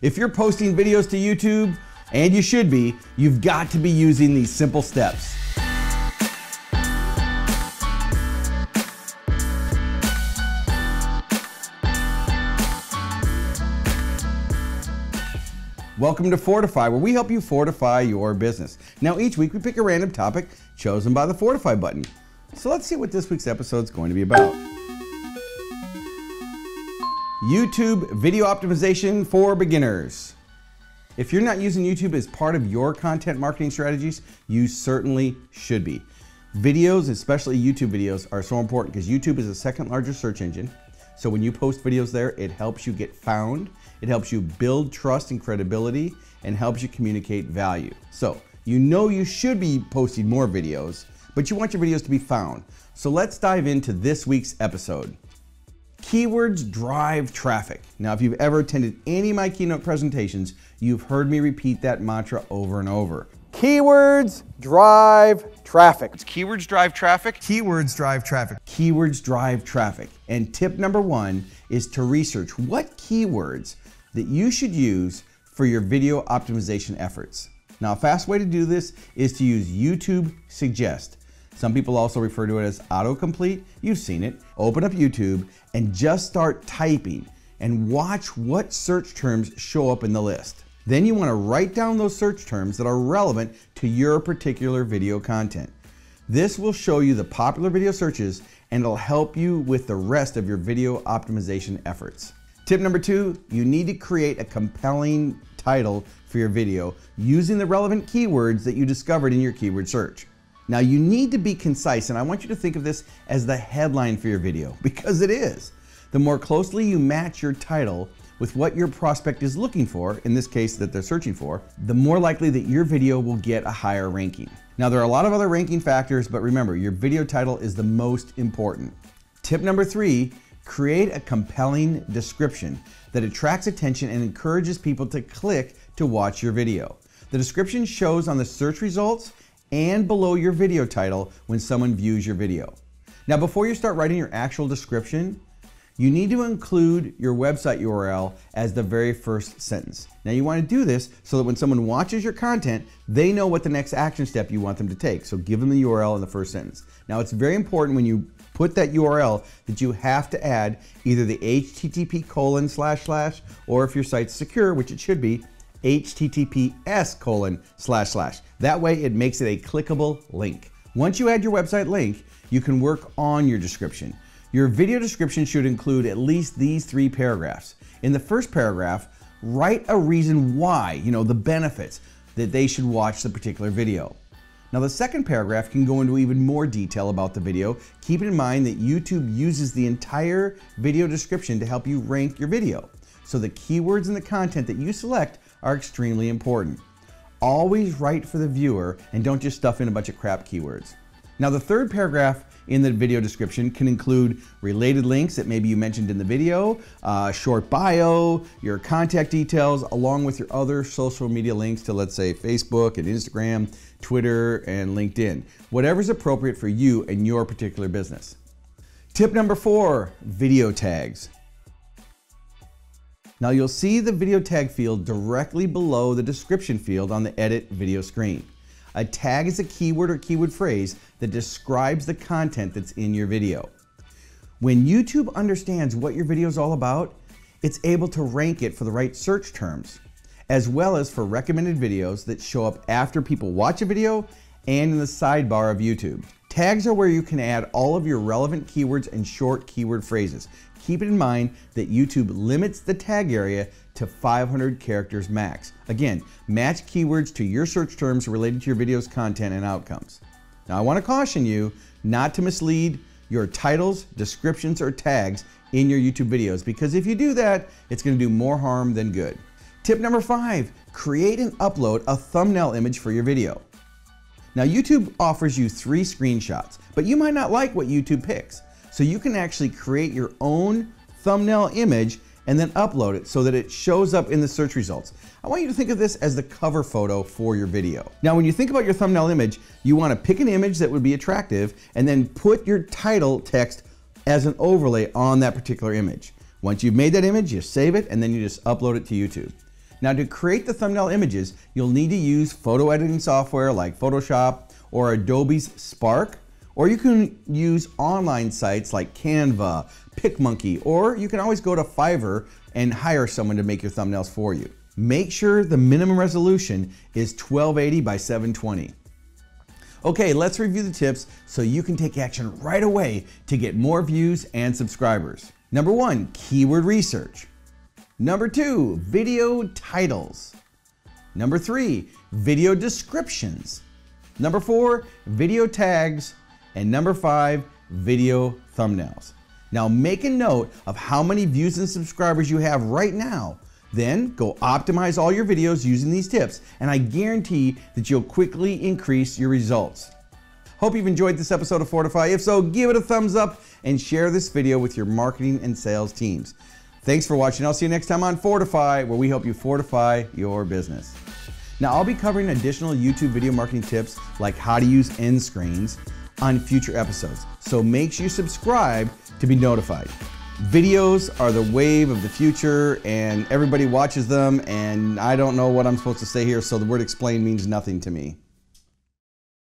If you're posting videos to YouTube, and you should be, you've got to be using these simple steps. Welcome to Fordify, where we help you fortify your business. Now, each week we pick a random topic chosen by the Fordify button. So let's see what this week's episode is going to be about. YouTube video optimization for beginners. If you're not using YouTube as part of your content marketing strategies, you certainly should be. Videos, especially YouTube videos, are so important because YouTube is the second largest search engine. So when you post videos there, it helps you get found, it helps you build trust and credibility, and helps you communicate value. So you know you should be posting more videos, but you want your videos to be found. So let's dive into this week's episode. Keywords drive traffic. Now, if you've ever attended any of my keynote presentations, you've heard me repeat that mantra over and over. Keywords drive traffic. It's keywords drive traffic. Keywords drive traffic. Keywords drive traffic. And tip number one is to research what keywords that you should use for your video optimization efforts. Now, a fast way to do this is to use YouTube Suggest. Some people also refer to it as autocomplete. You've seen it. Open up YouTube and just start typing and watch what search terms show up in the list. Then you want to write down those search terms that are relevant to your particular video content. This will show you the popular video searches and it'll help you with the rest of your video optimization efforts. Tip number two, you need to create a compelling title for your video using the relevant keywords that you discovered in your keyword search. Now, you need to be concise, and I want you to think of this as the headline for your video, because it is. The more closely you match your title with what your prospect is looking for, in this case that they're searching for, the more likely that your video will get a higher ranking. Now, there are a lot of other ranking factors, but remember, your video title is the most important. Tip number three, create a compelling description that attracts attention and encourages people to click to watch your video. The description shows on the search results and below your video title when someone views your video. Now, before you start writing your actual description, you need to include your website URL as the very first sentence. Now, you want to do this so that when someone watches your content, they know what the next action step you want them to take. So give them the URL in the first sentence. Now, it's very important when you put that URL that you have to add either the http:// or if your site's secure, which it should be, https://. That way it makes it a clickable link. Once you add your website link, you can work on your description. Your video description should include at least these 3 paragraphs. In the first paragraph, write a reason why, the benefits that they should watch the particular video. Now, the second paragraph can go into even more detail about the video. Keep in mind that YouTube uses the entire video description to help you rank your video. So the keywords and the content that you select are extremely important. Always write for the viewer and don't just stuff in a bunch of crap keywords. Now, the third paragraph in the video description can include related links that maybe you mentioned in the video, short bio, your contact details, along with your other social media links to, let's say, Facebook and Instagram, Twitter, and LinkedIn. Whatever's appropriate for you and your particular business. Tip number 4, video tags. Now, you'll see the video tag field directly below the description field on the edit video screen. A tag is a keyword or keyword phrase that describes the content that's in your video. When YouTube understands what your video is all about, it's able to rank it for the right search terms, as well as for recommended videos that show up after people watch a video and in the sidebar of YouTube. Tags are where you can add all of your relevant keywords and short keyword phrases. Keep in mind that YouTube limits the tag area to 500 characters max. Again, match keywords to your search terms related to your video's content and outcomes. Now, I want to caution you not to mislead your titles, descriptions, or tags in your YouTube videos, because if you do that, it's going to do more harm than good. Tip number 5, create and upload a thumbnail image for your video. Now, YouTube offers you 3 screenshots, but you might not like what YouTube picks. So you can actually create your own thumbnail image and then upload it so that it shows up in the search results. I want you to think of this as the cover photo for your video. Now, when you think about your thumbnail image, you want to pick an image that would be attractive and then put your title text as an overlay on that particular image. Once you've made that image, you save it and then you just upload it to YouTube. Now, to create the thumbnail images, you'll need to use photo editing software like Photoshop or Adobe's Spark, or you can use online sites like Canva, PicMonkey, or you can always go to Fiverr and hire someone to make your thumbnails for you. Make sure the minimum resolution is 1280 by 720. Okay, let's review the tips so you can take action right away to get more views and subscribers. Number 1, keyword research. Number 2, video titles. Number 3, video descriptions. Number 4, video tags. And number 5, video thumbnails. Now make a note of how many views and subscribers you have right now. Then go optimize all your videos using these tips, and I guarantee that you'll quickly increase your results. Hope you've enjoyed this episode of Fordify. If so, give it a thumbs up and share this video with your marketing and sales teams. Thanks for watching. I'll see you next time on Fordify, where we help you fortify your business. Now, I'll be covering additional YouTube video marketing tips like how to use end screens on future episodes. So make sure you subscribe to be notified. Videos are the wave of the future and everybody watches them, and I don't know what I'm supposed to say here, so the word explain means nothing to me.